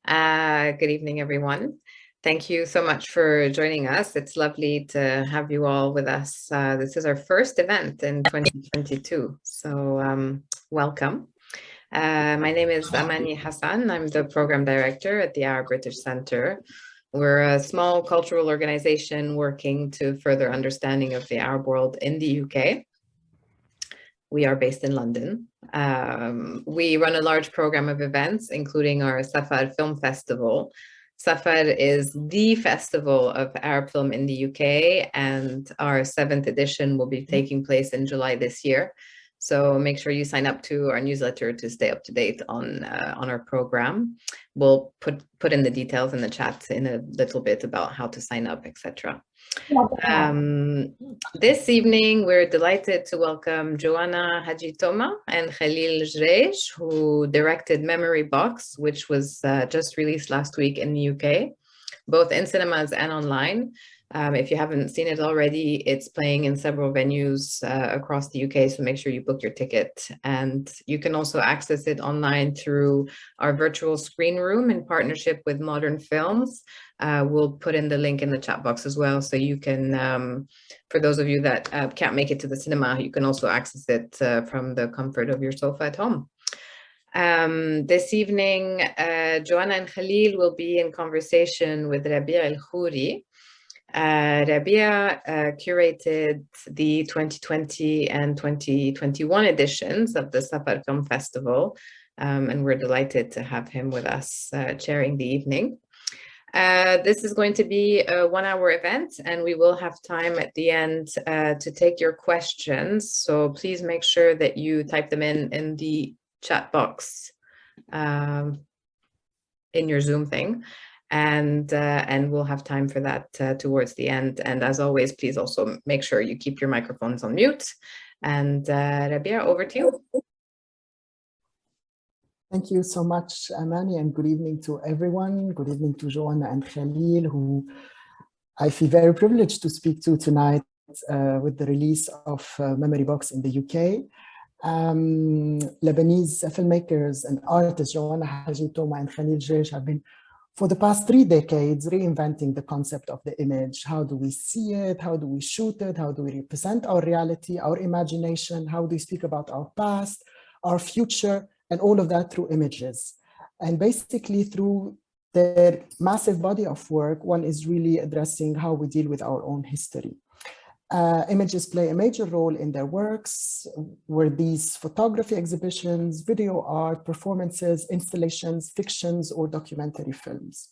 Good evening, everyone. Thank you so much for joining us. It's lovely to have you all with us. This is our first event in 2022, so welcome. My name is Amani Hassan. I'm the program director at the Arab British Center. We're a small cultural organization working to further understanding of the Arab world in the UK. We are based in London. We run a large program of events, including our SAFAR Film Festival. SAFAR is the festival of Arab film in the UK, and our 7th edition will be taking place in July this year. So make sure you sign up to our newsletter to stay up to date on our program. We'll put in the details in the chat in a little bit about how to sign up, etc. This evening, we're delighted to welcome Joana Hadjithomas and Khalil Joreige, who directed Memory Box, which was just released last week in the UK, both in cinemas and online. If you haven't seen it already, it's playing in several venues across the UK, so make sure you book your ticket. And you can also access it online through our virtual screen room in partnership with Modern Films. We'll put in the link in the chat box as well, so you can, for those of you that can't make it to the cinema, you can also access it from the comfort of your sofa at home. This evening, Joana and Khalil will be in conversation with Rabih El-Khoury. Rabia curated the 2020 and 2021 editions of the SAFAR Film Festival, and we're delighted to have him with us chairing the evening. This is going to be a 1-hour event, and we will have time at the end to take your questions. So please make sure that you type them in the chat box in your Zoom thing. And we'll have time for that towards the end. And as always, please also make sure you keep your microphones on mute. And Rabia, over to you. Thank you so much, Amani, and good evening to everyone. Good evening to Joana and Khalil, who I feel very privileged to speak to tonight with the release of Memory Box in the UK. Lebanese filmmakers and artists, Joana Hadjithomas and Khalil Joreige, have been for the past 3 decades reinventing the concept of the image. How do we see it? How do we shoot it? How do we represent our reality, our imagination? How do we speak about our past, our future, and all of that through images? And basically through their massive body of work, one is really addressing how we deal with our own history. Images play a major role in their works, where these photography exhibitions, video art, performances, installations, fictions, or documentary films.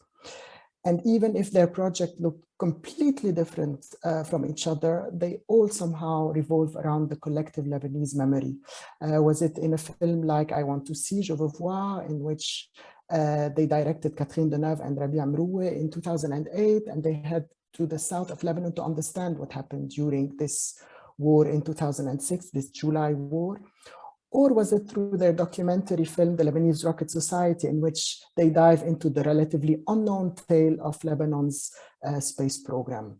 And even if their projects look completely different from each other, they all somehow revolve around the collective Lebanese memory. Was it in a film like I Want to See, Je Veux, Voir, in which they directed Deneuve and Mroué in 2008, and they had to the south of Lebanon to understand what happened during this war in 2006, this July war? Or was it through their documentary film, The Lebanese Rocket Society, in which they dive into the relatively unknown tale of Lebanon's space program?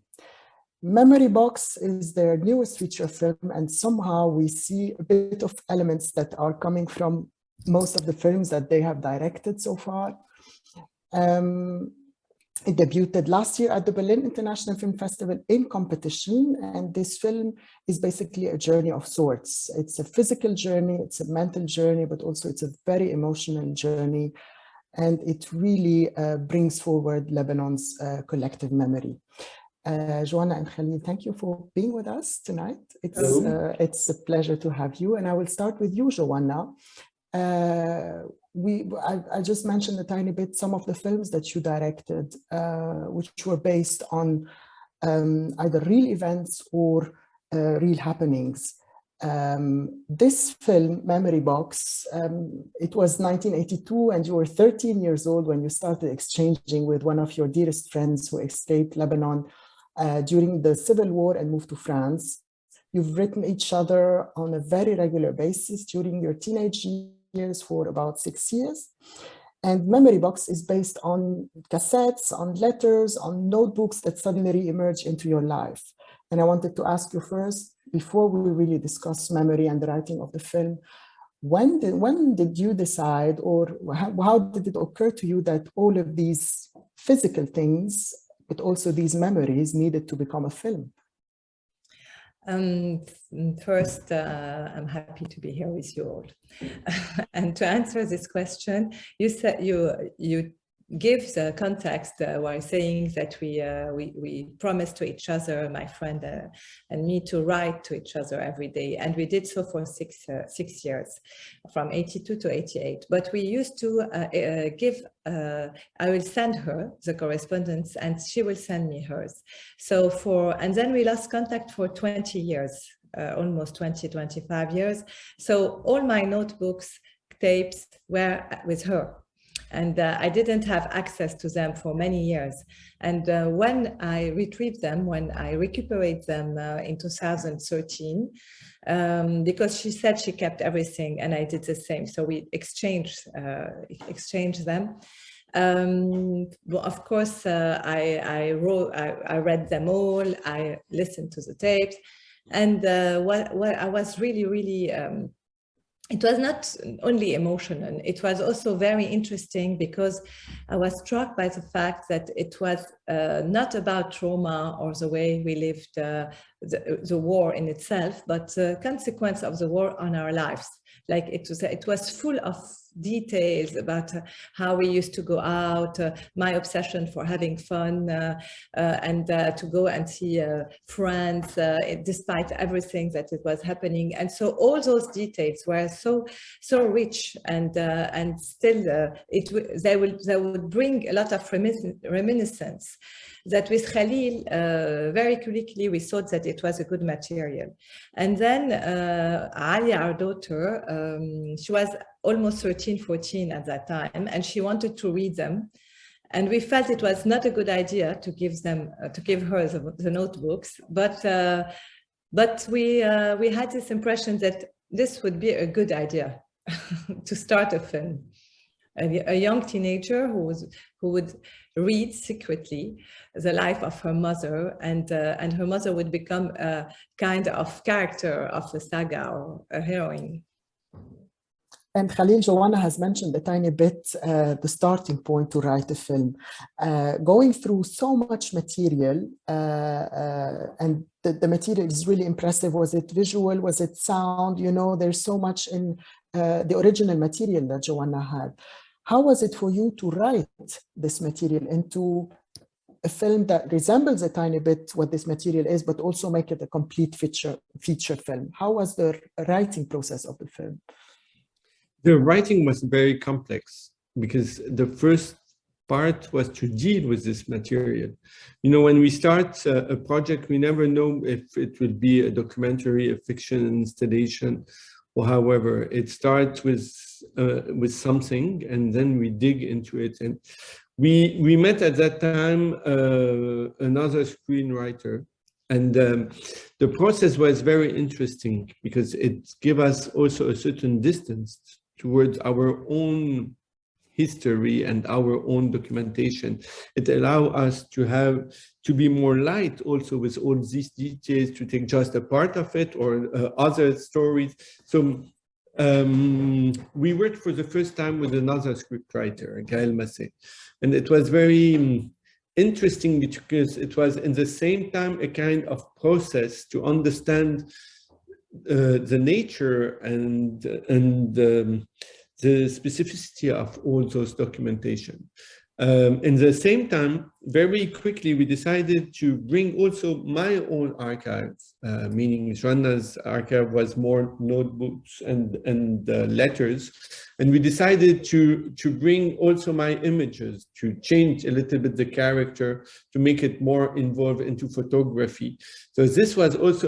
Memory Box is their newest feature film, and somehow we see a bit of elements that are coming from most of the films that they have directed so far. It debuted last year at the Berlin International Film Festival in competition, and this film is basically a journey of sorts. It's a physical journey, it's a mental journey, but also it's a very emotional journey, and it really brings forward Lebanon's collective memory. Joana and Khalil, thank you for being with us tonight. It's a pleasure to have you, and I will start with you, Joana. I just mentioned a tiny bit some of the films that you directed, which were based on either real events or real happenings. This film, Memory Box, it was 1982, and you were 13 years old when you started exchanging with one of your dearest friends who escaped Lebanon during the Civil War and moved to France. You've written each other on a very regular basis during your teenage years for about 6 years. And Memory Box is based on cassettes, on letters, on notebooks that suddenly re-emerge into your life. And I wanted to ask you first, before we really discuss memory and the writing of the film, when did you decide, or how did it occur to you that all of these physical things, but also these memories, needed to become a film? First, I'm happy to be here with you all. And to answer this question, you said you give the context while saying that we promised to each other, my friend and me, to write to each other every day, and we did so for six years, from 82 to 88. But we used to I will send her the correspondence, and she will send me hers. So and then we lost contact for 20 years, almost 25 years. So all my notebooks, tapes were with her. And I didn't have access to them for many years. And when I retrieved them, when I recuperate them in 2013, because she said she kept everything and I did the same. So we exchanged them. Well, of course, I read them all. I listened to the tapes, and what I was really it was not only emotional, it was also very interesting, because I was struck by the fact that it was not about trauma or the way we lived the war in itself, but the consequence of the war on our lives. Like it was full of details about how we used to go out, my obsession for having fun, and to go and see friends, despite everything that it was happening. And so all those details were so rich, and still they would bring a lot of reminiscence. That with Khalil, very quickly we thought that it was a good material. And then Ali, our daughter, she was almost 13, 14 at that time, and she wanted to read them. And we felt it was not a good idea to give her the notebooks, but we had this impression that this would be a good idea to start a film. A young teenager who would read secretly the life of her mother, and her mother would become a kind of character of a saga or a heroine. And Khalil, Joana has mentioned a tiny bit the starting point to write a film. Going through so much material, and the material is really impressive. Was it visual? Was it sound? You know, there's so much in the original material that Joana had. How was it for you to write this material into a film that resembles a tiny bit what this material is, but also make it a complete feature film? How was the writing process of the film? The writing was very complex, because the first part was to deal with this material. You know, when we start a project, we never know if it will be a documentary, a fiction installation, or however. It starts with something, and then we dig into it. And we met at that time another screenwriter, and the process was very interesting, because it gave us also a certain distance towards our own history and our own documentation. It allowed us to be more light also with all these details, to take just a part of it or other stories. So we worked for the first time with another scriptwriter, Gaël Massé, and it was very interesting, because it was in the same time a kind of process to understand the nature and the specificity of all those documentation. In the same time, very quickly, we decided to bring also my own archives, meaning Joana's archive was more notebooks and letters. And we decided to bring also my images, to change a little bit the character, to make it more involved into photography. So this was also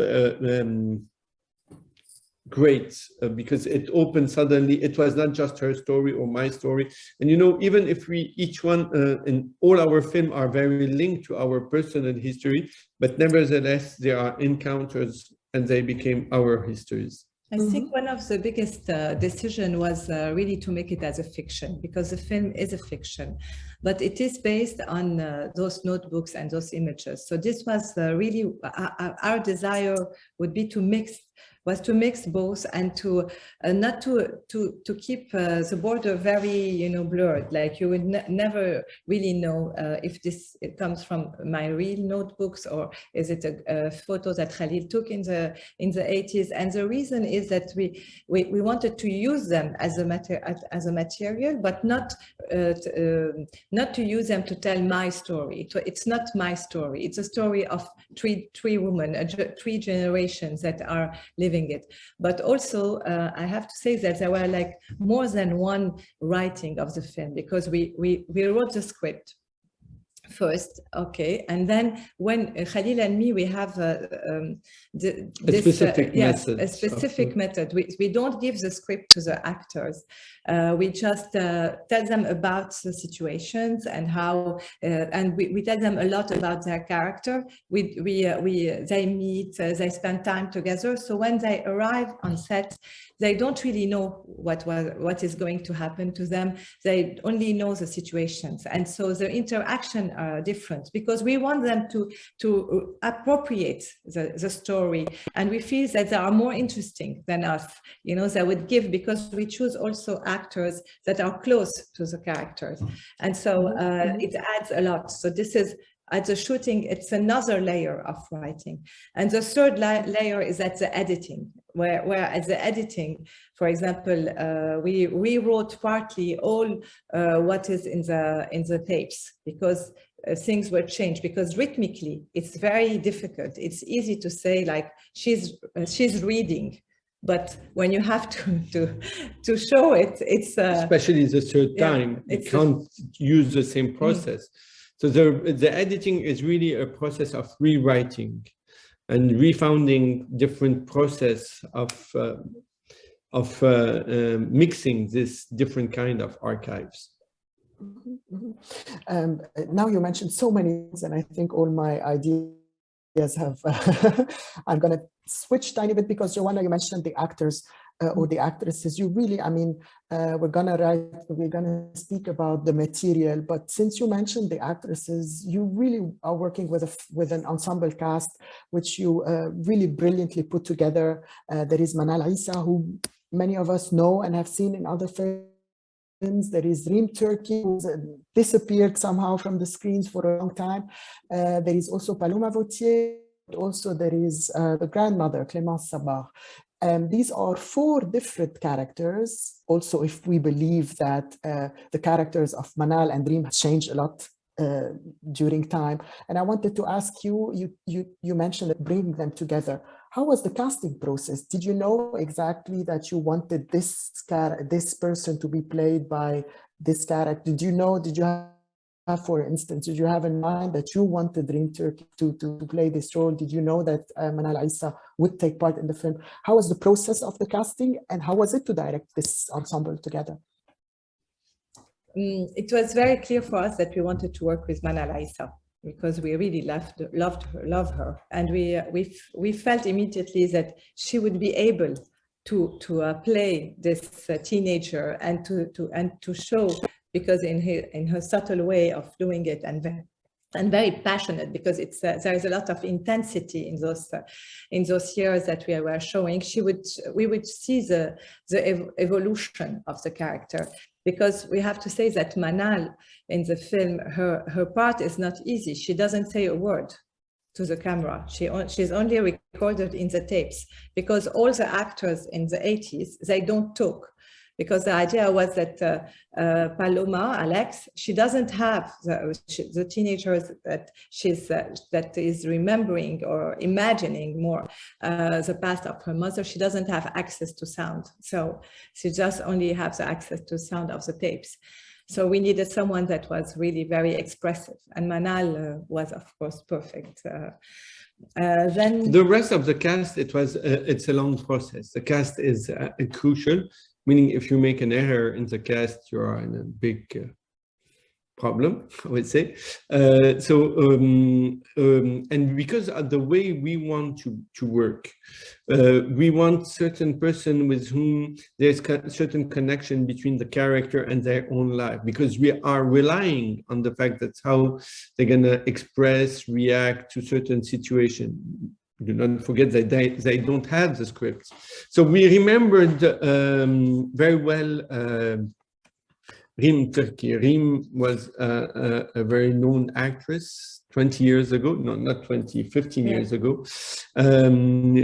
great, because it opened suddenly. It was not just her story or my story. And you know, even if we each one in all our film are very linked to our personal history, but nevertheless there are encounters and they became our histories. I think one of the biggest decision was really to make it as a fiction, because the film is a fiction, but it is based on those notebooks and those images. So this was really our desire would be to mix was to mix both and to not to keep the border very blurred. Like you would never really know if it comes from my real notebooks or is it a photo that Khalil took in the 80s. And the reason is that we wanted to use them as a material, but not to use them to tell my story. It's not my story. It's a story of three women, 3 generations that are living it. But also, I have to say that there were like more than one writing of the film, because we wrote the script first, okay, and then when Khalil and me, we have a specific method. We don't give the script to the actors. We just tell them about the situations and how, and we tell them a lot about their character. They meet, they spend time together. So when they arrive on set, they don't really know what is going to happen to them. They only know the situations, and so the interaction are different because we want them to appropriate the story, and we feel that they are more interesting than us. They would give, because we choose also actors that are close to the characters, and so it adds a lot. So this is, at the shooting, it's another layer of writing. And the third layer is at the editing, where at the editing, for example, we rewrote partly all what is in the tapes, because things were changed, because rhythmically, it's very difficult. It's easy to say, like, she's reading, but when you have to show it, it's especially the third time, you can't use the same process. So the editing is really a process of rewriting and refounding different process of mixing this different kind of archives. Now you mentioned so many things, and I think all my ideas have. I'm going to switch tiny bit, because Joana, you mentioned the actors or the actresses. You really, I mean, we're gonna speak about the material, but since you mentioned the actresses, you really are working with an ensemble cast, which you really brilliantly put together. There is Manal Isa, who many of us know and have seen in other films. There is Reem Turki, who's disappeared somehow from the screens for a long time. There is also Paloma Vautier. Also, there is the grandmother, Clémence Sabah. These are 4 different characters. Also, if we believe that the characters of Manal and Reem have changed a lot during time. And I wanted to ask you mentioned bringing them together. How was the casting process? Did you know exactly that you wanted this person to be played by this character? Did you have, for instance, did you have in mind that you wanted Reem Turki to play this role? Did you know that Manal Isa would take part in the film? How was the process of the casting, and how was it to direct this ensemble together? It was very clear for us that we wanted to work with Manal Isa, because we really love her, and we felt immediately that she would be able to play this teenager and to show, because in her subtle way of doing it, and very passionate, because there is a lot of intensity in those years that we were showing. We would see the evolution of the character, because we have to say that Manal in the film, her part is not easy. She doesn't say a word to the camera. She's only recorded in the tapes, because all the actors in the 80s, they don't talk. Because the idea was that Paloma, Alex, she doesn't have the teenagers that is remembering or imagining more the past of her mother. She doesn't have access to sound, so she just only has the access to sound of the tapes. So we needed someone that was really very expressive, and Manal was, of course, perfect. Then the rest of the cast, it's a long process. The cast is crucial. Meaning, if you make an error in the cast, you are in a big problem, I would say. And because of the way we want to work, we want certain person with whom there's certain connection between the character and their own life, because we are relying on the fact that's how they're gonna express, react to certain situation. do not forget that they don't have the scripts. So we remembered very well Reem Turki. Reem was a very known actress 20 years ago, no, not 20, 15 years ago. Some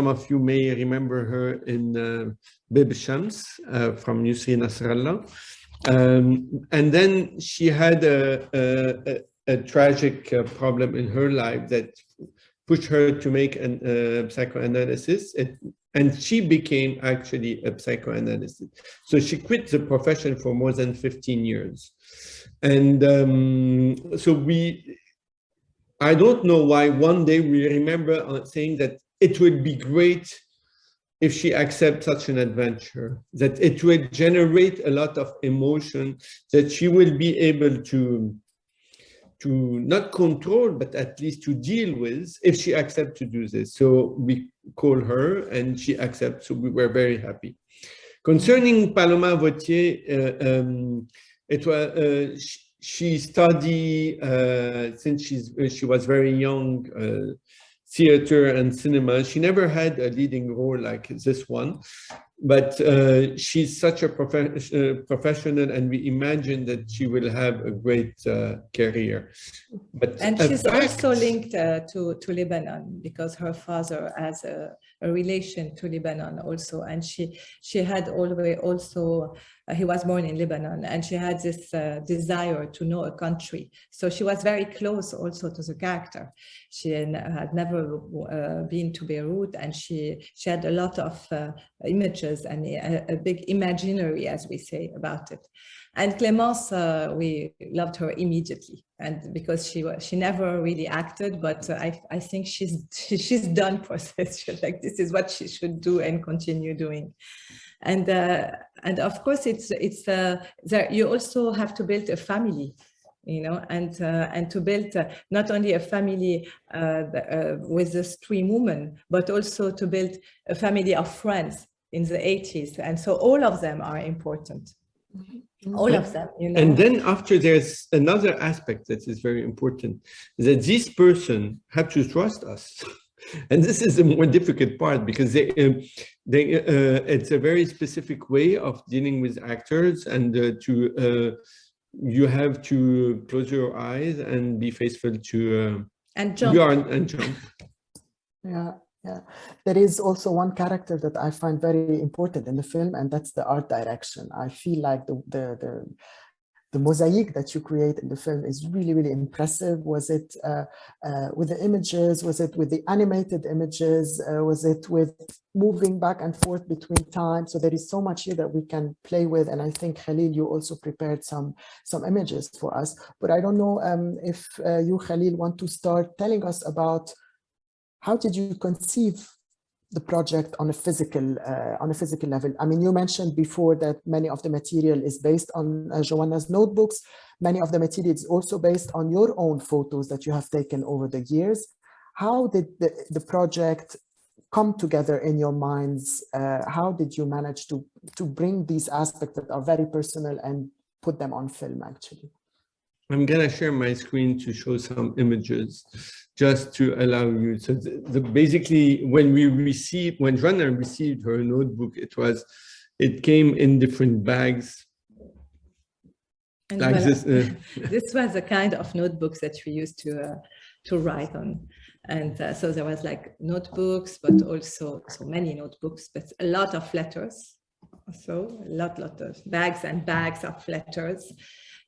of you may remember her in Bib Shams from Yusri Nasrallah. And then she had a tragic problem in her life that pushed her to make a psychoanalysis, and she became actually a psychoanalyst. So she quit the profession for more than 15 years. And so I don't know why one day we remember saying that it would be great if she accepts such an adventure, that it would generate a lot of emotion, that she will be able to not control, but at least to deal with if she accepts to do this. So we call her and she accepts, so we were very happy. Concerning Paloma Vautier, it was, she studied, since she was very young, theater and cinema. She never had a leading role like this one, but she's such a professional, and we imagine that she will have a great career. And she's also linked to Lebanon, because her father has a relation to Lebanon also, and she had always also, he was born in Lebanon, and she had this desire to know a country. So she was very close also to the character. She had never been to Beirut, and she had a lot of images and a big imaginary, as we say, about it. And Clémence, we loved her immediately, and because she never really acted, but I think she's done for this. Like, this is what she should do and continue doing. And of course, it's there. You also have to build a family, you know, and to build not only a family with these three women, but also to build a family of friends in the 80s. And so all of them are important. All of them, you know. And then after, there's another aspect that is very important, that this person have to trust us. And this is the more difficult part, because it's a very specific way of dealing with actors, and you have to close your eyes and be faithful to and jump. And jump. Yeah. Yeah, there is also one character that I find very important in the film, and that's the art direction. I feel like the mosaic that you create in the film is really, really impressive. Was it with the images? Was it with the animated images? Was it with moving back and forth between time? So there is so much here that we can play with. And I think, Khalil, you also prepared some images for us. But I don't know if you, Khalil, want to start telling us about how did you conceive the project on a physical level? I mean, you mentioned before that many of the material is based on Joana's notebooks. Many of the material is also based on your own photos that you have taken over the years. How did the project come together in your minds? How did you manage to bring these aspects that are very personal and put them on film, actually? I'm gonna share my screen to show some images, just to allow you. So basically, when Joana received her notebook, it came in different bags. And like well, this. This was the kind of notebooks that we used to write on. And so there was like notebooks, but also so many notebooks, but a lot of letters. So a lot of bags and bags of letters.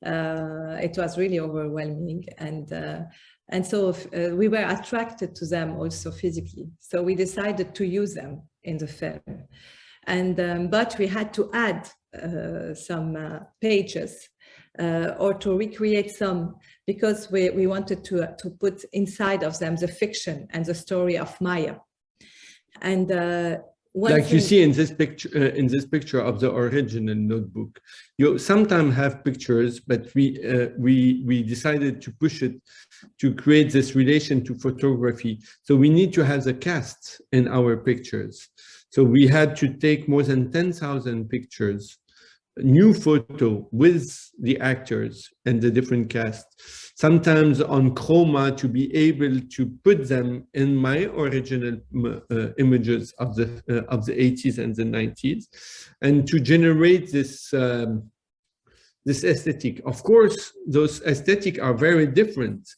It was really overwhelming, and so we were attracted to them also physically. So we decided to use them in the film, and but we had to add some pages or to recreate some, because we wanted to put inside of them the fiction and the story of Maya. And like you see in this picture of the original notebook, you sometimes have pictures, but we decided to push it to create this relation to photography. So we need to have the cast in our pictures. So we had to take more than 10,000 pictures new photo with the actors and the different cast, sometimes on chroma, to be able to put them in my original images of the 80s and the 90s, and to generate this this aesthetic. Of course, those aesthetics are very different,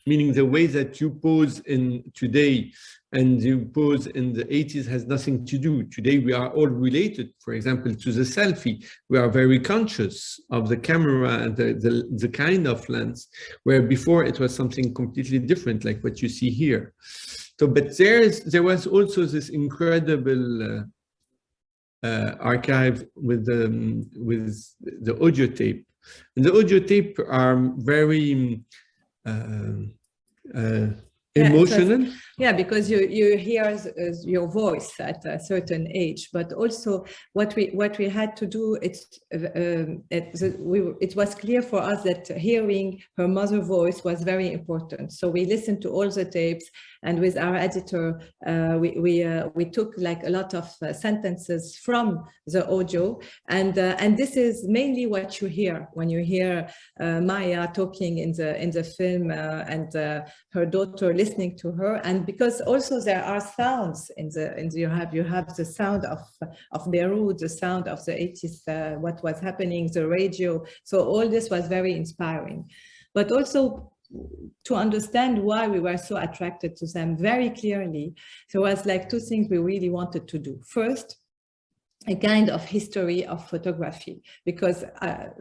meaning the way that you pose in today and you pose in the 80s has nothing to do. Today, we are all related, for example, to the selfie. We are very conscious of the camera and the kind of lens, where before it was something completely different, like what you see here. So, but there was also this incredible archive with the audio tape. And the audio tape are very emotional. Yeah, because you hear your voice at a certain age, but also what we had to do, it was clear for us that hearing her mother's voice was very important. So we listened to all the tapes, and with our editor, we took like a lot of sentences from the audio, and this is mainly what you hear when you hear Maya talking in the film and her daughter listening to her. And because also there are sounds in you have the sound of Beirut, the sound of the 80s, what was happening, the radio. So all this was very inspiring, but also to understand why we were so attracted to them very clearly. There was like two things we really wanted to do. First, a kind of history of photography, because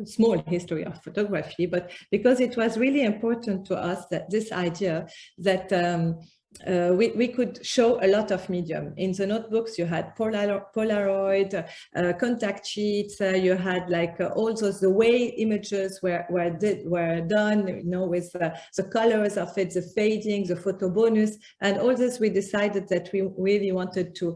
small history of photography, but because it was really important to us that this idea that we could show a lot of medium. In the notebooks, you had Polaroid, contact sheets, you had like all those, the way images were done, you know, with the colors of it, the fading, the photo bonus, and all this. We decided that we really wanted to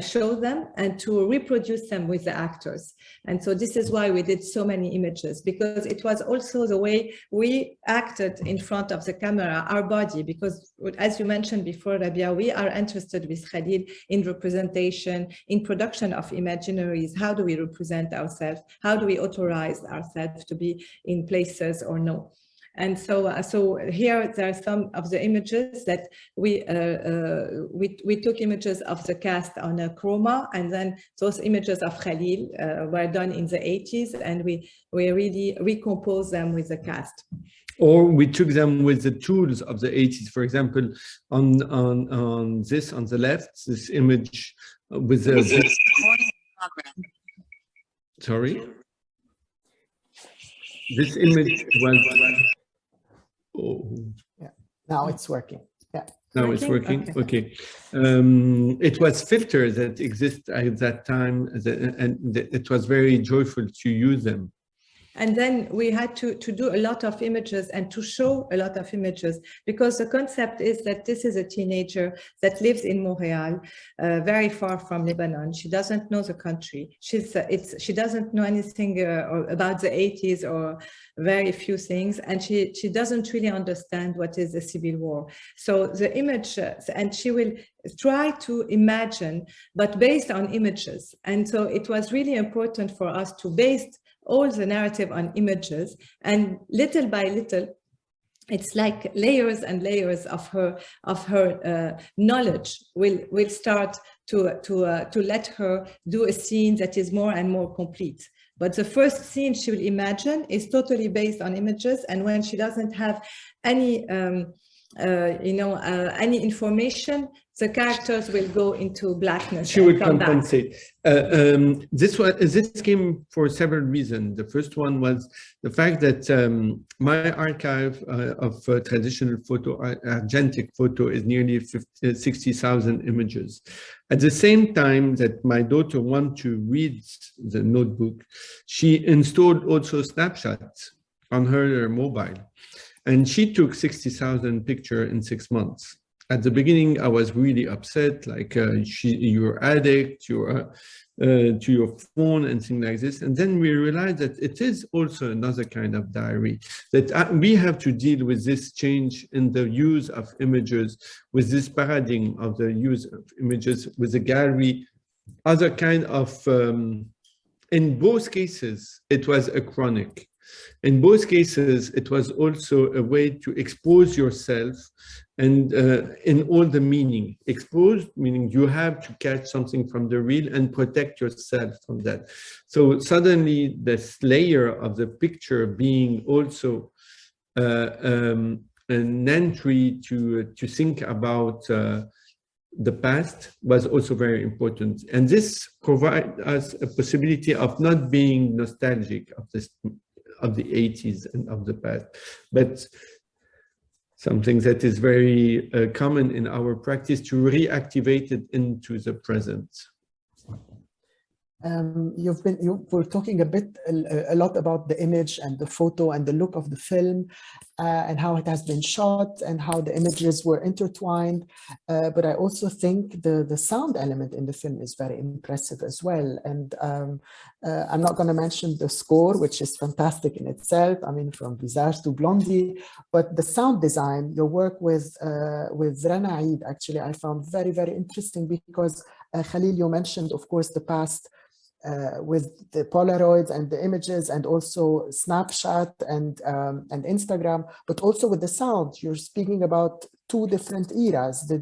show them and to reproduce them with the actors. And so this is why we did so many images, because it was also the way we acted in front of the camera, our body, because as you mentioned before, Rabia, we are interested with Khalil in representation, in production of imaginaries. How do we represent ourselves? How do we authorize ourselves to be in places or no? And so here there are some of the images that we took images of the cast on a chroma, and then those images of Khalil were done in the 80s, and we really recomposed them with the cast. Or we took them with the tools of the 80s. For example, on the left, this image with the sorry, this image was. Oh. Yeah, now it's working. Yeah. Now it's working. Okay. It was filters that exist at that time, and it was very joyful to use them. And then we had to do a lot of images and to show a lot of images, because the concept is that this is a teenager that lives in Montreal, very far from Lebanon. She doesn't know the country. She doesn't know anything about the 80s, or very few things, and she doesn't really understand what is the civil war. So the image, and she will try to imagine, but based on images. And so it was really important for us to base all the narrative on images, and little by little, it's like layers and layers of her knowledge will start to let her do a scene that is more and more complete. But the first scene she will imagine is totally based on images, and when she doesn't have any any information, the characters will go into blackness. She will compensate. This came for several reasons. The first one was the fact that my archive of traditional photo, argentic photo, is nearly 60,000 images. At the same time that my daughter wanted to read the notebook, she installed also Snapchat on her mobile. And she took 60,000 pictures in 6 months. At the beginning, I was really upset, like you're addict, you're to your phone and things like this. And then we realized that it is also another kind of diary, that we have to deal with this change in the use of images, with this paradigm of the use of images, with the gallery, other kind of in both cases, it was a chronic. In both cases, it was also a way to expose yourself and in all the meaning. Exposed, meaning you have to catch something from the real and protect yourself from that. So suddenly this layer of the picture being also an entry to think about the past was also very important. And this provides us a possibility of not being nostalgic of the 80s and of the past, but something that is very common in our practice to reactivate it into the present. You were talking a lot about the image and the photo and the look of the film and how it has been shot and how the images were intertwined. But I also think the sound element in the film is very impressive as well. And I'm not going to mention the score, which is fantastic in itself. I mean, from Visage to Blondie, but the sound design, your work with Rana Eid, actually, I found very, very interesting because Khalil, you mentioned, of course, the past with the Polaroids and the images and also Snapchat and Instagram, but also with the sound. You're speaking about two different eras, the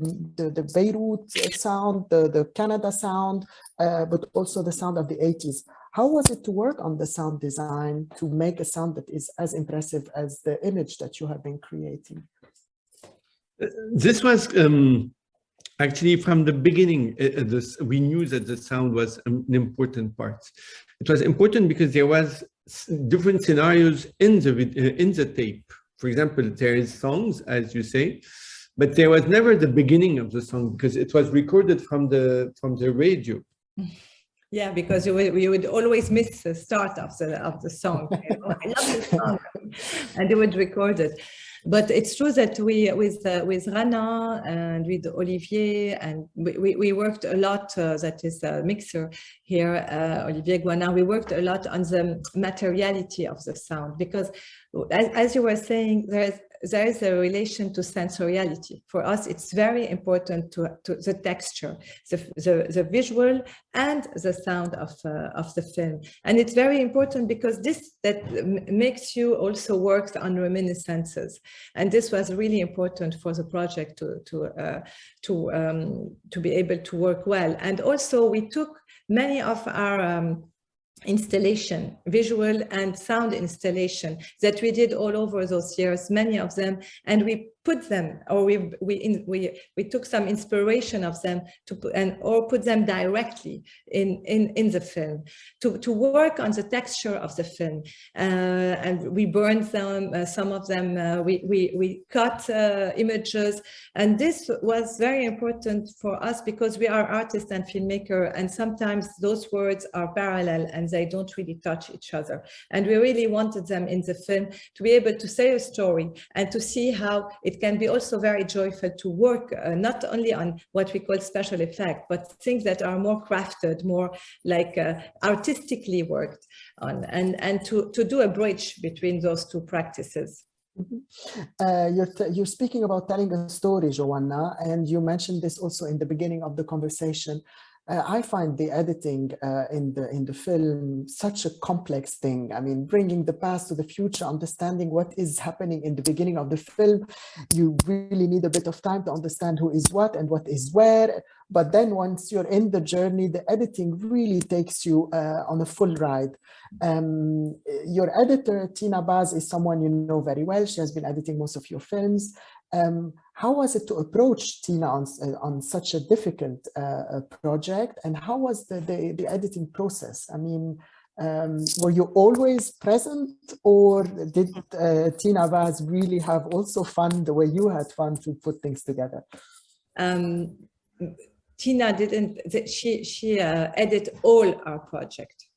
Beirut sound, the Canada sound, but also the sound of the 80s. How was it to work on the sound design to make a sound that is as impressive as the image that you have been creating? This was actually, from the beginning, we knew that the sound was an important part. It was important because there was different scenarios in the tape. For example, there is songs, as you say, but there was never the beginning of the song because it was recorded from the radio. Yeah, because we would always miss the start of the song. You know? I love the song, and they would record it. But it's true that with Rana and with Olivier, and we worked a lot, that is a mixer here, Olivier Guana, we worked a lot on the materiality of the sound, because as you were saying, there is a relation to sensoriality. For us, it's very important to the texture, the visual and the sound of the film. And it's very important because that makes you also work on reminiscences. And this was really important for the project to be able to work well. And also we took many of our installation, visual and sound installation that we did all over those years, many of them, and we put them, or we took some inspiration of them or put them directly in the film to work on the texture of the film, and we burned them, some of them, we cut images, and this was very important for us because we are artists and filmmaker, and sometimes those words are parallel and they don't really touch each other, and we really wanted them in the film to be able to say a story and to see how it can be also very joyful to work not only on what we call special effect, but things that are more crafted, more like artistically worked on, and to do a bridge between those two practices. Mm-hmm. You're speaking about telling a story, Joana, and you mentioned this also in the beginning of the conversation. I find the editing in the film such a complex thing. I mean, bringing the past to the future, understanding what is happening in the beginning of the film. You really need a bit of time to understand who is what and what is where. But then once you're in the journey, the editing really takes you on a full ride. Your editor, Tina Baz, is someone you know very well. She has been editing most of your films. How was it to approach Tina on such a difficult project, and how was the editing process? I mean, were you always present, or did Tina Baz really have also fun the way you had fun to put things together? Tina didn't, she edited all our projects.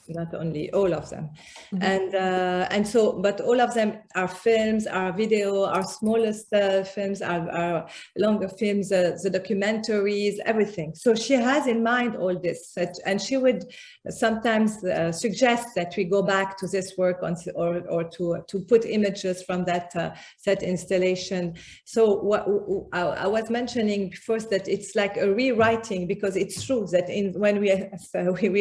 Not only all of them, mm-hmm. and so, but all of them are films, our video, our smallest films, our longer films, the documentaries, everything. So she has in mind all this, and she would sometimes suggest that we go back to this work on, or to put images from that set installation. So what I was mentioning first, that it's like a rewriting, because it's true that when we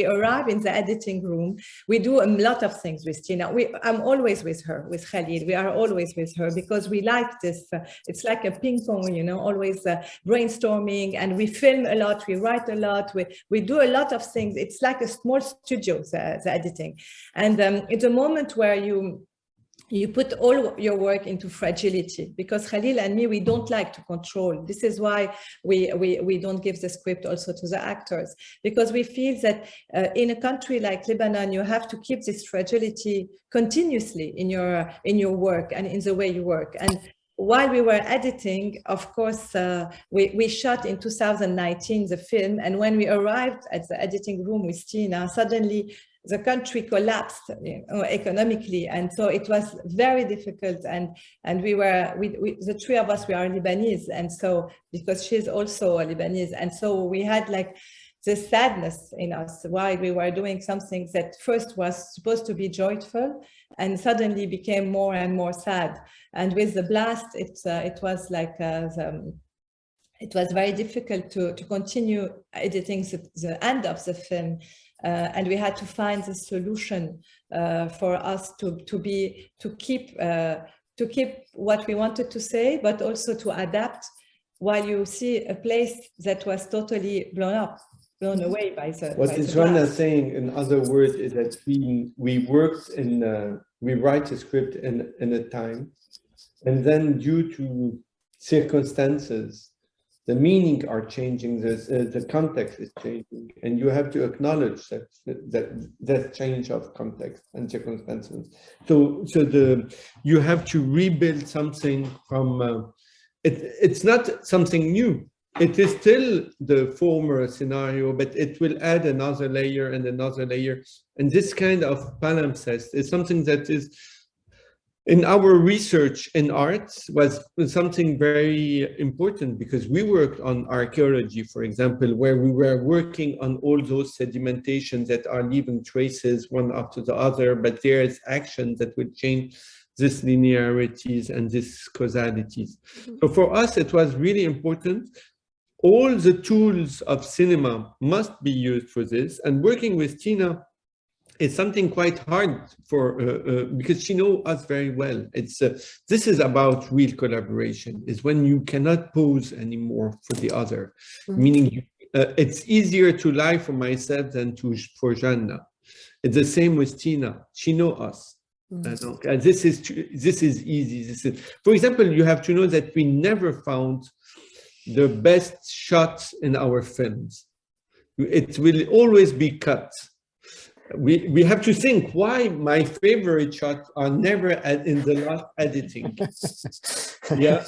arrive in the editing editing room. We do a lot of things with Tina. I'm always with her, with Khalil. We are always with her because we like this. It's like a ping pong, you know, always brainstorming, and we film a lot, we write a lot, we do a lot of things. It's like a small studio, the editing. And it's a moment where you put all your work into fragility, because Khalil and me, we don't like to control. This is why we don't give the script also to the actors, because we feel that in a country like Lebanon, you have to keep this fragility continuously in your work and in the way you work. And while we were editing, of course, we shot in 2019 the film, and when we arrived at the editing room with Tina, suddenly the country collapsed, you know, economically, and so it was very difficult. And the three of us, we are Lebanese, and so because she's also a Lebanese, and so we had like this sadness in us while we were doing something that first was supposed to be joyful, and suddenly became more and more sad. And with the blast, it was like it was very difficult to continue editing the end of the film. And we had to find the solution for us to keep what we wanted to say, but also to adapt while you see a place that was totally blown away by the. What Joana is saying, in other words, is that we worked we write a script in a time, and then due to circumstances, the meaning are changing, the context is changing, and you have to acknowledge that change of context and circumstances. So you have to rebuild something from, it's not something new. It is still the former scenario, but it will add another layer and another layer. And this kind of palimpsest is something that is, in our research in arts, was something very important, because we worked on archaeology, for example, where we were working on all those sedimentations that are leaving traces one after the other, but there is action that will change this linearities and this causalities. So for us, it was really important. All the tools of cinema must be used for this, and working with Tina, it's something quite hard for because she knows us very well. It's this is about real collaboration. Is when you cannot pose anymore for the other, meaning it's easier to lie for myself than for Joana. It's the same with Tina. She knows us. And this is easy. For example, you have to know that we never found the best shots in our films. It will always be cut. We have to think why my favorite shots are never in the last editing. Yeah,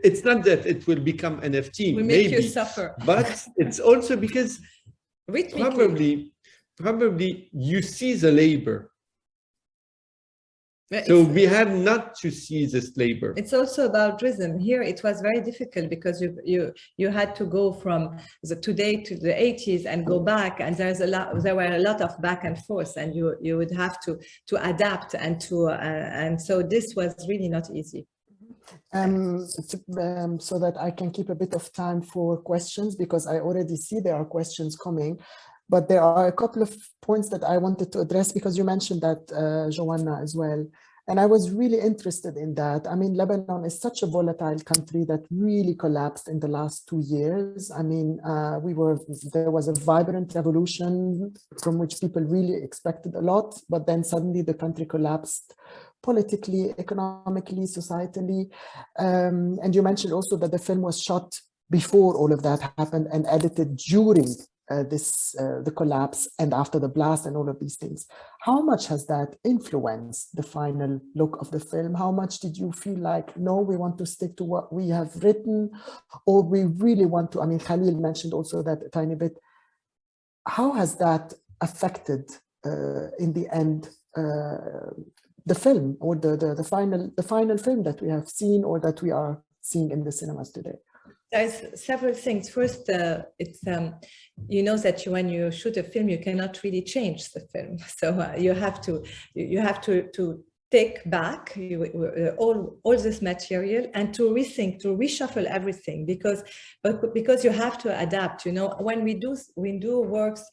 it's not that it will become NFT. We make you suffer. But it's also because probably you see the labor. So we have not to see this labor. It's also about rhythm. Here it was very difficult because you had to go from the today to the 80s and go back, and there were a lot of back and forth, and you would have to adapt and so this was really not easy. So that I can keep a bit of time for questions, because I already see there are questions coming. But there are a couple of points that I wanted to address, because you mentioned that, Joana, as well. And I was really interested in that. I mean, Lebanon is such a volatile country that really collapsed in the last 2 years. I mean, there was a vibrant revolution from which people really expected a lot, but then suddenly the country collapsed politically, economically, societally. And you mentioned also that the film was shot before all of that happened and edited during the collapse and after the blast and all of these things. How much has that influenced the final look of the film? How much did you feel like, no, we want to stick to what we have written, or we really want to, I mean, Khalil mentioned also that a tiny bit. How has that affected in the end the film, or the final film that we have seen or that we are seeing in the cinemas today? There's several things. First, it's you know that when you shoot a film, you cannot really change the film. So you have to take back all this material and to rethink, to reshuffle everything, because you have to adapt. You know, when we do works,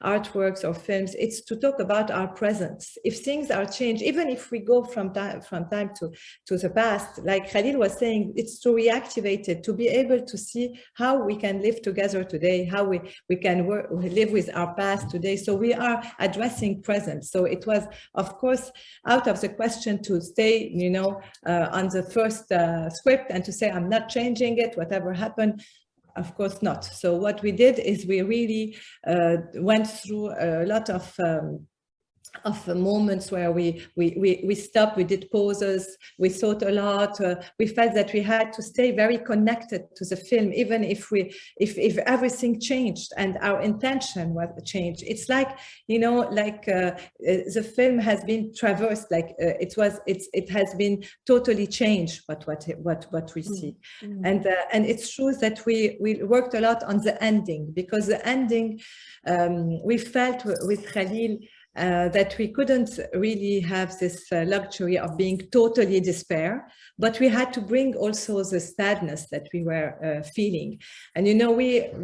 artworks or films, it's to talk about our presence. If things are changed, even if we go from time to the past, like Khalil was saying, it's to reactivate it, to be able to see how we can live together today, how we can live with our past today. So we are addressing present. So it was, of course, out of the question to stay, you know, on the first script and to say, I'm not changing it, whatever happened. Of course not. So what we did is we really went through a lot of moments where we stopped, we did pauses, we thought a lot. We felt that we had to stay very connected to the film, even if everything changed and our intention was changed. It's like, you know, like the film has been traversed, like it has been totally changed. But what we see, and it's true that we worked a lot on the ending, because the ending we felt with Khalil. That we couldn't really have this luxury of being totally despair, but we had to bring also the sadness that we were feeling. And you know,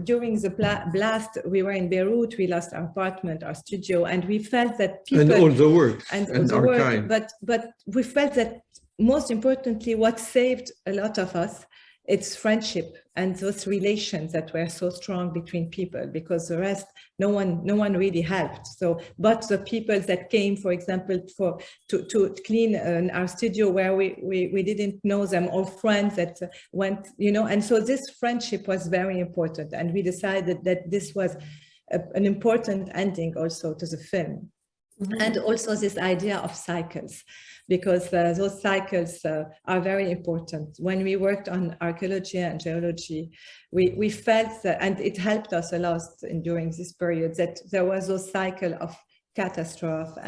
during the blast, we were in Beirut, we lost our apartment, our studio, and we felt that people... And all the work and archive. But we felt that most importantly, what saved a lot of us, it's friendship and those relations that were so strong between people, because the rest, no one really helped. So, but the people that came, for example, to clean our studio where we didn't know them, or friends that went, you know, and so this friendship was very important. And we decided that this was an important ending also to the film. Mm-hmm. And also this idea of cycles, because those cycles are very important. When we worked on archaeology and geology, we felt that, and it helped us a lot during this period, that there was a cycle of catastrophe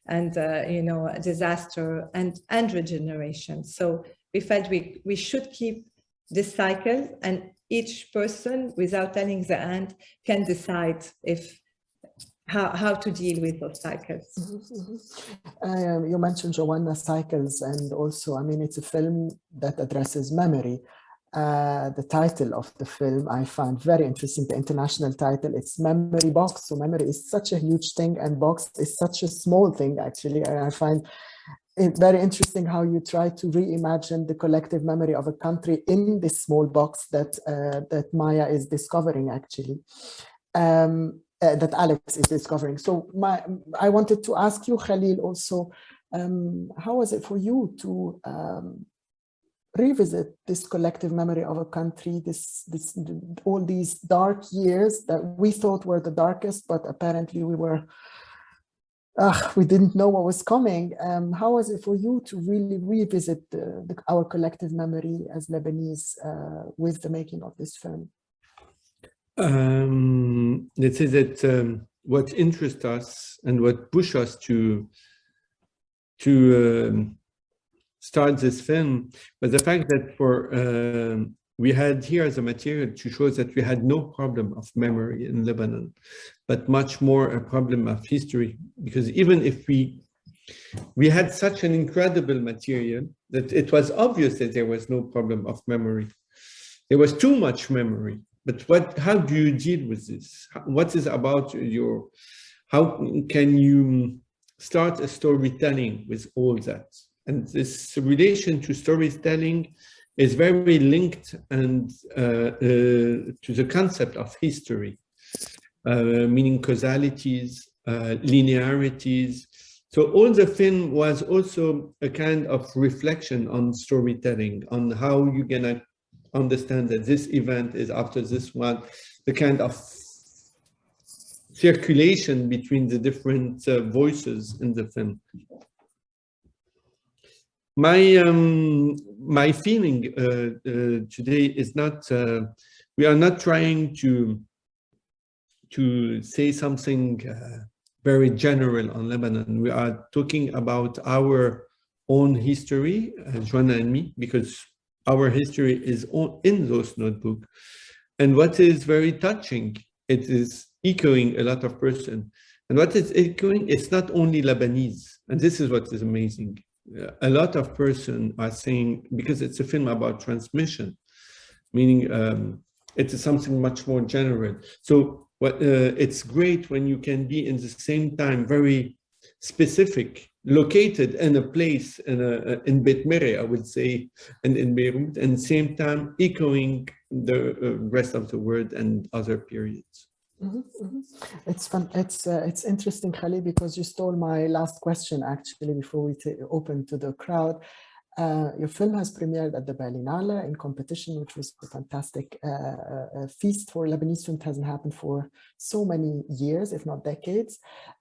and you know, disaster and regeneration. So we felt we should keep this cycle, and each person, without telling the end, can decide how to deal with those cycles. You mentioned, Joana, cycles, and also, I mean, it's a film that addresses memory. The title of the film I found very interesting, the international title, it's Memory Box. So memory is such a huge thing, and box is such a small thing, actually. And I find it very interesting how you try to reimagine the collective memory of a country in this small box that Maya is discovering, actually. That Alex is discovering. So I wanted to ask you, Khalil, also, how was it for you to revisit this collective memory of a country, all these dark years that we thought were the darkest, but apparently we didn't know what was coming. How was it for you to really revisit our collective memory as Lebanese with the making of this film? Let's say that what interests us and what pushed us to start this film was the fact that we had here as a material to show that we had no problem of memory in Lebanon, but much more a problem of history. Because even if we had such an incredible material that it was obvious that there was no problem of memory. There was too much memory. But how do you deal with this? What is about how can you start a storytelling with all that? And this relation to storytelling is very linked and to the concept of history, meaning causalities, linearities. So all the film was also a kind of reflection on storytelling, on how you're gonna understand that this event is after this one, the kind of circulation between the different voices in the film. My feeling today is not, we are not trying to say something very general on Lebanon. We are talking about our own history, Joana and me, because our history is in those notebooks. And what is very touching, it is echoing a lot of person. And what is echoing, it's not only Lebanese. And this is what is amazing. a lot of persons are saying, because it's a film about transmission, meaning it's something much more general. So it's great when you can be in the same time very specific, located in a place in Beit Miri, I would say, and in Beirut, and same time echoing the rest of the world and other periods. It's fun. It's interesting, Khalil, because you stole my last question actually before we open to the crowd. Your film has premiered at the Biennale in competition, which was a fantastic feast for Lebanese film. It hasn't happened for so many years, if not decades.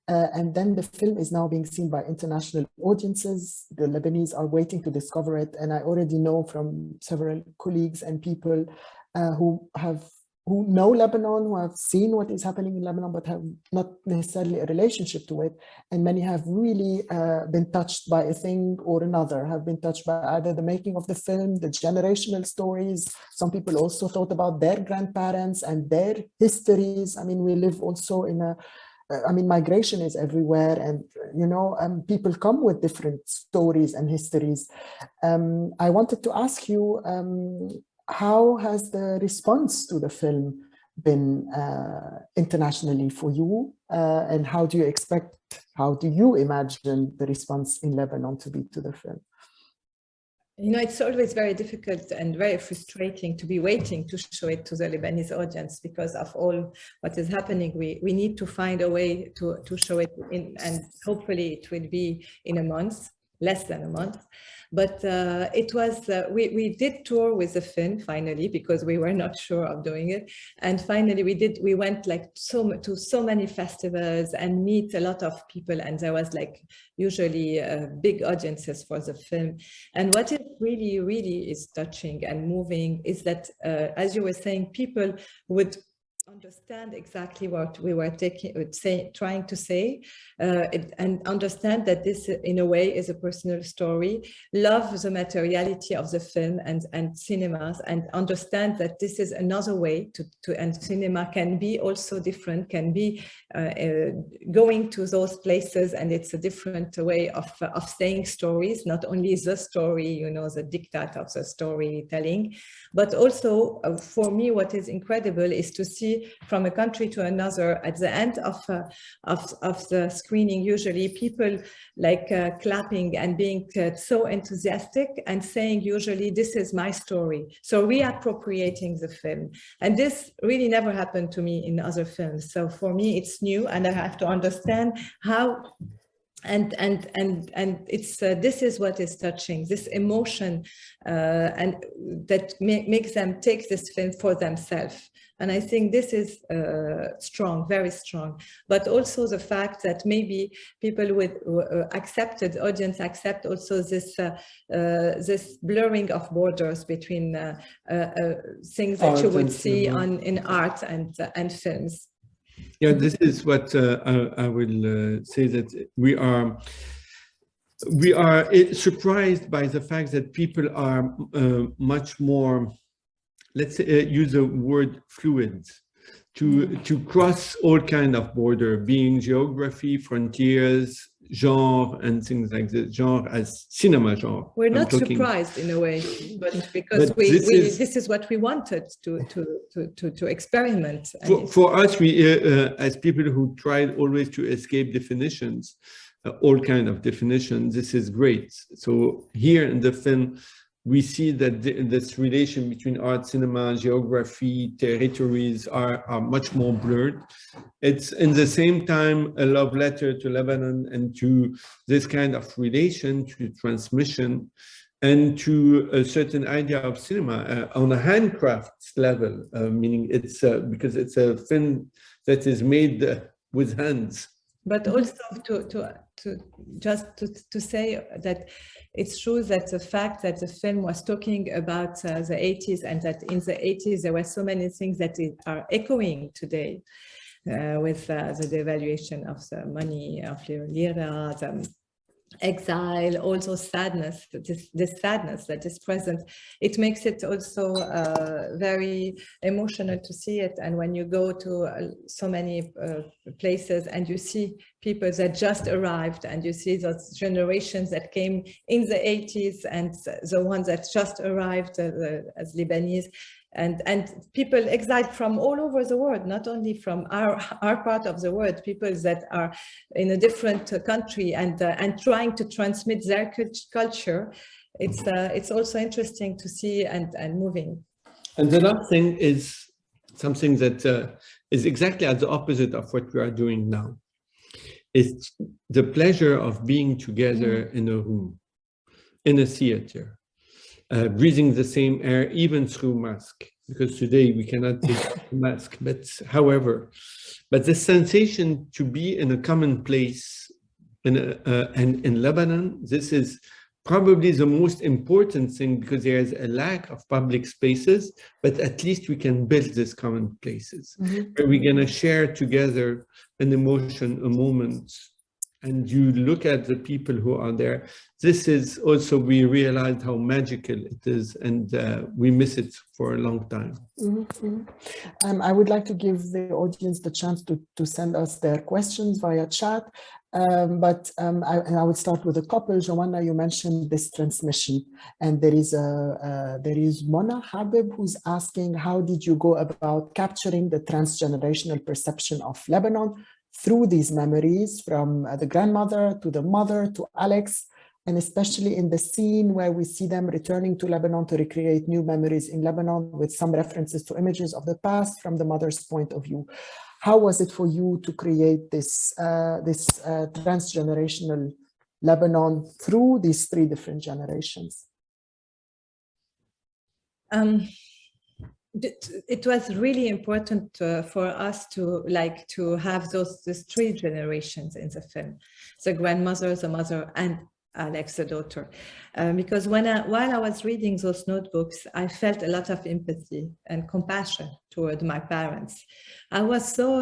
And then the film is now being seen by international audiences. The Lebanese are waiting to discover it. And I already know from several colleagues and people who know Lebanon, who have seen what is happening in Lebanon, but have not necessarily a relationship to it. And many have really been touched by a thing or another, have been touched by either the making of the film, the generational stories. Some people also thought about their grandparents and their histories. I mean, we live also in migration is everywhere, and people come with different stories and histories. I wanted to ask you, how has the response to the film been internationally for you? And how do you imagine the response in Lebanon to be to the film? It's always very difficult and very frustrating to be waiting to show it to the Lebanese audience because of all what is happening. We need to find a way to show it in, and hopefully it will be in a month, less than a month. But it was, we did tour with the film finally, because we were not sure of doing it. And finally we went to so many festivals and meet a lot of people. And there was usually big audiences for the film. And what is really, really is touching and moving is that, as you were saying, people would understand exactly what we were trying to say, and understand that this in a way is a personal story, love the materiality of the film and cinemas, and understand that this is another way and cinema can be also different, can be going to those places, and it's a different way of saying stories, not only the story, the diktat of the storytelling, but also for me what is incredible is to see from a country to another at the end of the screening, usually people clapping and being so enthusiastic and saying usually this is my story, so reappropriating the film. And this really never happened to me in other films, so for me it's new, and I have to understand how. And it's this is what is touching, this emotion, and that makes them take this film for themselves. And I think this is strong, very strong. But also the fact that maybe people with audience accept also this this blurring of borders between things that you would see in art and films. Yeah, this is what I will say, that we are surprised by the fact that people are much more, let's say, use the word fluid, to cross all kind of border, being geography, frontiers, genre, and things like this, genre as cinema genre. We're not surprised in a way, but because this is what we wanted to experiment. For us, we as people who tried always to escape definitions, all kind of definitions, this is great. So here in the film, we see that this relation between art, cinema, geography, territories are much more blurred. It's in the same time a love letter to Lebanon and to this kind of relation, to transmission, and to a certain idea of cinema on a handcrafts level, meaning it's because it's a film that is made with hands. But also to say that it's true that the fact that the film was talking about the 80s, and that in the 80s there were so many things that are echoing today with the devaluation of the money, of lira, exile, also sadness, this sadness that is present. It makes it also very emotional to see it. And when you go to so many places and you see people that just arrived, and you see those generations that came in the 80s and the ones that just arrived as Lebanese, and people exiled from all over the world, not only from our part of the world, people that are in a different country and trying to transmit their culture. It's also interesting to see and moving. And the last thing is something that is exactly at the opposite of what we are doing now. It's the pleasure of being together in a room, in a theater. Breathing the same air, even through mask, because today we cannot take a mask, but however, but the sensation to be in a common place and in Lebanon, this is probably the most important thing, because there is a lack of public spaces, but at least we can build these common places where we're going to share together an emotion, a moment. And you look at the people who are there. This is also, we realized how magical it is, and we miss it for a long time. I would like to give the audience the chance to send us their questions via chat. I would start with a couple. Joana, you mentioned this transmission, and there is Mona Habib who's asking, how did you go about capturing the transgenerational perception of Lebanon through these memories, from the grandmother to the mother to Alex, and especially in the scene where we see them returning to Lebanon to recreate new memories in Lebanon with some references to images of the past from the mother's point of view. How was it for you to create this transgenerational Lebanon through these three different generations? It was really important for us to have these three generations in the film: the grandmother, the mother, and Alex, the daughter, because while I was reading those notebooks, I felt a lot of empathy and compassion toward my parents. I was so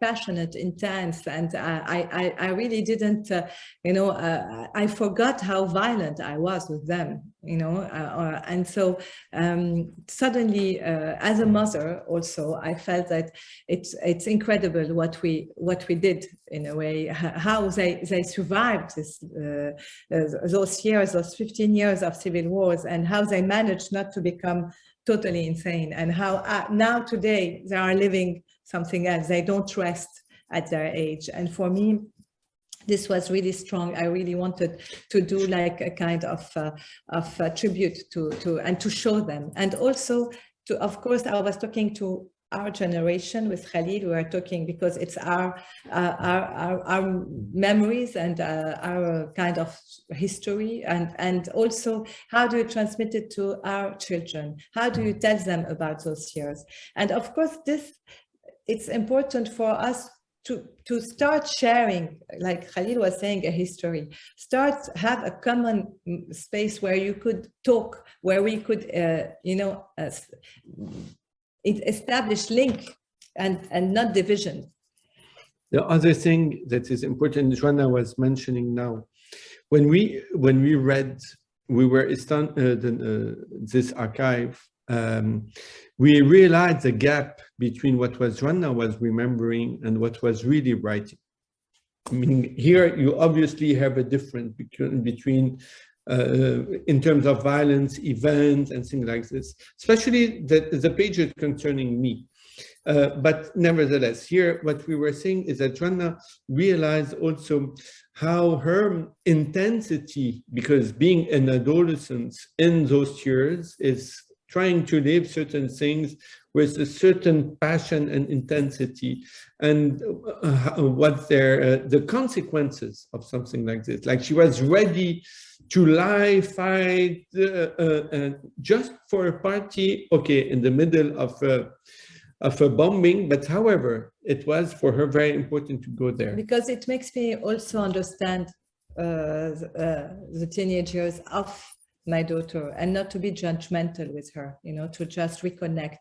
passionate, intense, and I really didn't, I forgot how violent I was with them, and so suddenly, as a mother, also I felt that it's incredible what we did, in a way, how they survived those years, those 15 years of civil wars, and how they managed not to become totally insane, and how now today they are living something else. They don't rest at their age. And for me, this was really strong. I really wanted to do like a kind of tribute to and to show them. And also to, of course, I was talking to our generation with Khalil. We were talking because it's our memories and our kind of history, and also how do you transmit it to our children? How do you tell them about those years? And of course, it's important for us to start sharing, like Khalil was saying, a history. Have a common space where you could talk, where we could, establish link and not division. The other thing that is important, Joana was mentioning now, when we read, we were this archive, we realized the gap between what Joana was remembering and what was really writing. I mean, here you obviously have a difference between in terms of violence, events, and things like this, especially the pages concerning me. But nevertheless, here what we were saying is that Joana realized also how her intensity, because being an adolescent in those years, is trying to live certain things with a certain passion and intensity, and what the consequences of something like this. Like, she was ready to lie, fight, just for a party, okay, in the middle of a bombing, but however, it was for her very important to go there. Because it makes me also understand the teenage years of my daughter, and not to be judgmental with her, to just reconnect.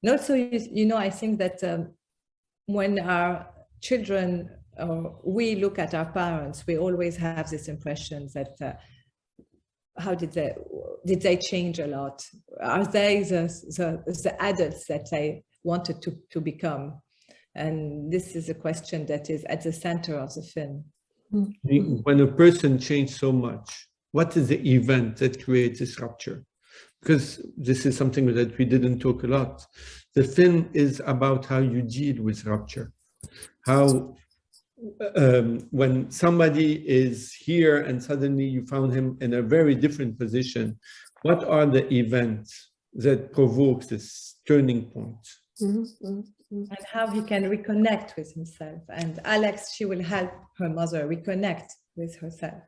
And also, I think that when our children we look at our parents, we always have this impression that how did they change a lot? Are they the adults that they wanted to become? And this is a question that is at the center of the film. When a person changed so much, what is the event that creates this rupture? Because this is something that we didn't talk a lot. The film is about how you deal with rupture. How when somebody is here and suddenly you found him in a very different position, what are the events that provoke this turning point? And how he can reconnect with himself. And Alex, she will help her mother reconnect with herself.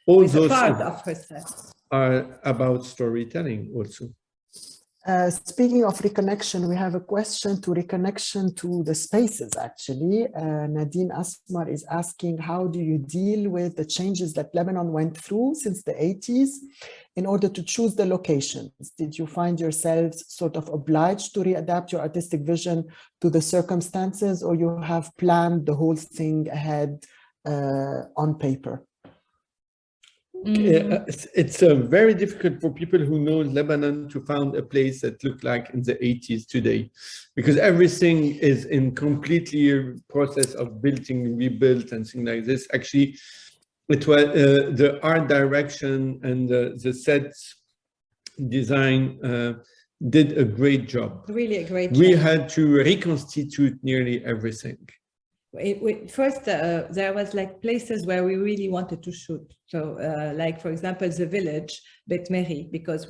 All with those a part of herself. Are about storytelling also. Speaking of reconnection, we have a question to reconnection to the spaces, actually. Nadine Asmar is asking, how do you deal with the changes that Lebanon went through since the 80s in order to choose the locations? Did you find yourselves sort of obliged to readapt your artistic vision to the circumstances, or you have planned the whole thing ahead on paper? It's very difficult for people who know Lebanon to find a place that looked like in the 80s today, because everything is in completely process of building, rebuilt, and things like this. Actually, it was the art direction and the set design did a great job. Really a great job. We had to reconstitute nearly everything. First, there was like places where we really wanted to shoot. So like, for example, the village, Bet Meri, because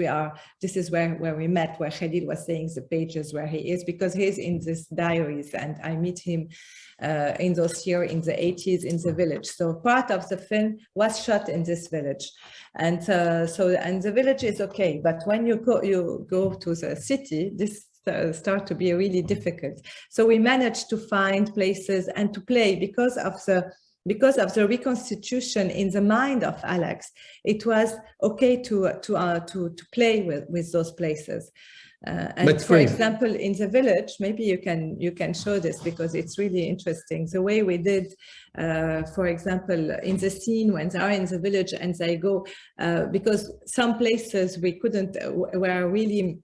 this is where we met, where Khalil was saying the pages where he is, because he's in these diaries and I meet him in those years in the 80s in the village. So part of the film was shot in this village. And and the village is okay, but when you go to the city, this start to be really difficult. So we managed to find places and to play because of the reconstitution in the mind of Alex. It was okay to play with those places. And for example, in the village, maybe you can show this because it's really interesting. The way we did, for example, in the scene when they are in the village and they go, because some places we couldn't, were really.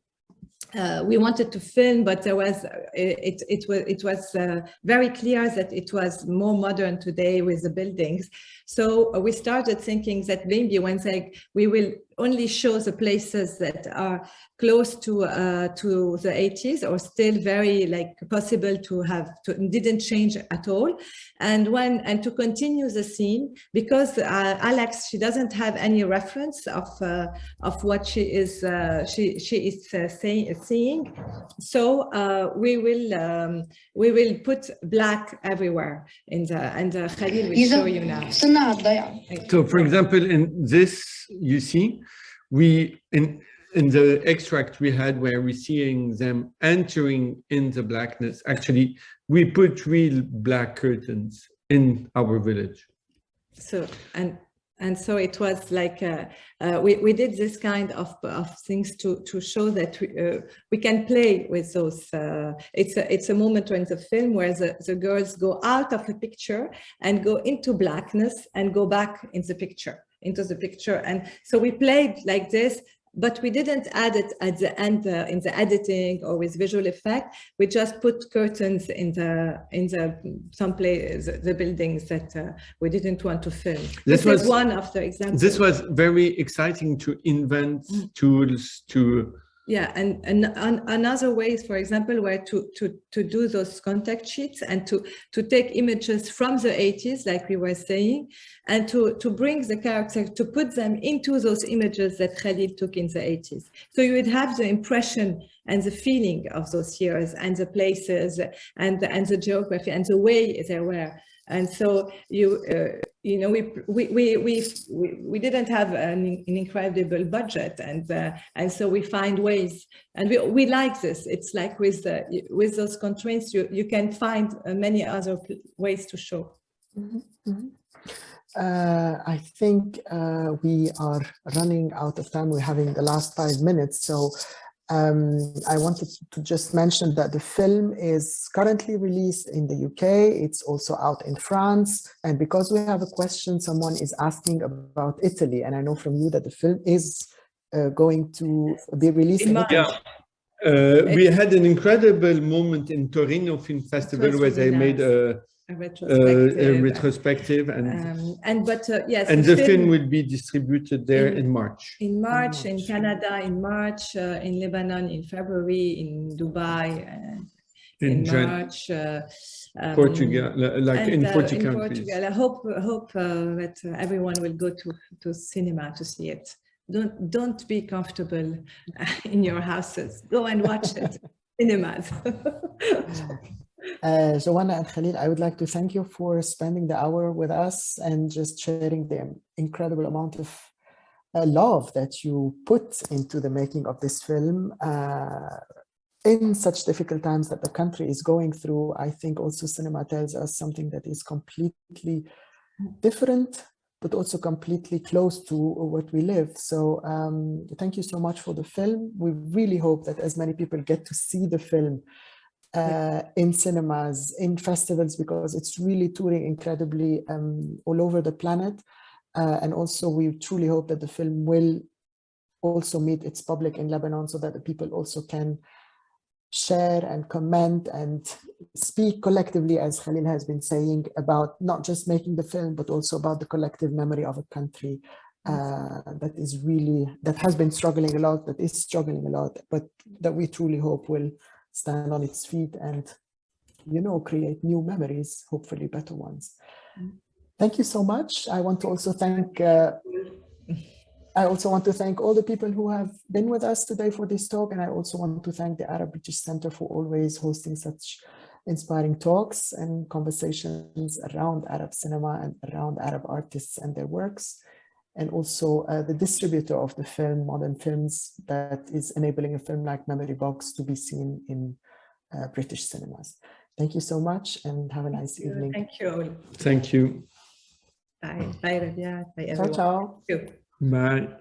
We wanted to film, but there was it was very clear that it was more modern today with the buildings. So we started thinking that maybe we will only show the places that are close to the 80s or still very like possible to didn't change at all, and to continue the scene because Alex, she doesn't have any reference of what she is seeing. So we will put black everywhere and Khalil will show you now. So for example, in this you see in the extract we had where we're seeing them entering in the blackness, actually we put real black curtains in our village. So and so it was like we did this kind of things to show that we can play with those. It's a moment in the film where the girls go out of the picture and go into blackness and go back into the picture, and so we played like this. But we didn't add it at the end in the editing or with visual effect. We just put curtains in some places, the buildings that we didn't want to film. This was one of the examples. This was very exciting to invent tools to. Yeah, and another ways, for example, were to do those contact sheets and to take images from the 80s, like we were saying, and to bring the character, to put them into those images that Khalil took in the 80s. So you would have the impression and the feeling of those years and the places and the geography and the way they were. And so you know, we didn't have an incredible budget, and so we find ways, and we like this. It's like with those constraints, you can find many other ways to show. Mm-hmm. Mm-hmm. I think we are running out of time. We're having the last 5 minutes, so I wanted to just mention that the film is currently released in the UK. It's also out in France. And because we have a question, someone is asking about Italy. And I know from you that the film is going to be released in Italy. We had an incredible moment in Torino Film Festival where they made a retrospective yes, and the film will be distributed there in March. In Canada in March, in Lebanon in February, in Dubai in March, Portugal, like in 40 countries. Portugal. I hope that everyone will go to cinema to see it. Don't be comfortable in your houses. Go and watch it. Cinemas. Joana and Khalil, I would like to thank you for spending the hour with us and just sharing the incredible amount of love that you put into the making of this film in such difficult times that the country is going through. I think also cinema tells us something that is completely different, but also completely close to what we live. So thank you so much for the film. We really hope that as many people get to see the film in cinemas, in festivals, because it's really touring incredibly all over the planet. And also we truly hope that the film will also meet its public in Lebanon so that the people also can share and comment and speak collectively, as Khalil has been saying, about not just making the film, but also about the collective memory of a country that has been struggling a lot, that is struggling a lot, but that we truly hope will stand on its feet and, create new memories, hopefully better ones. Thank you so much. I want to also thank all the people who have been with us today for this talk. And I also want to thank the Arab British Center for always hosting such inspiring talks and conversations around Arab cinema and around Arab artists and their works. And also the distributor of the film, Modern Films, that is enabling a film like Memory Box to be seen in British cinemas. Thank you so much and have a nice evening. Thank you. Thank you. Bye. Bye, Rabia. Bye, everyone. Ciao, ciao. Bye.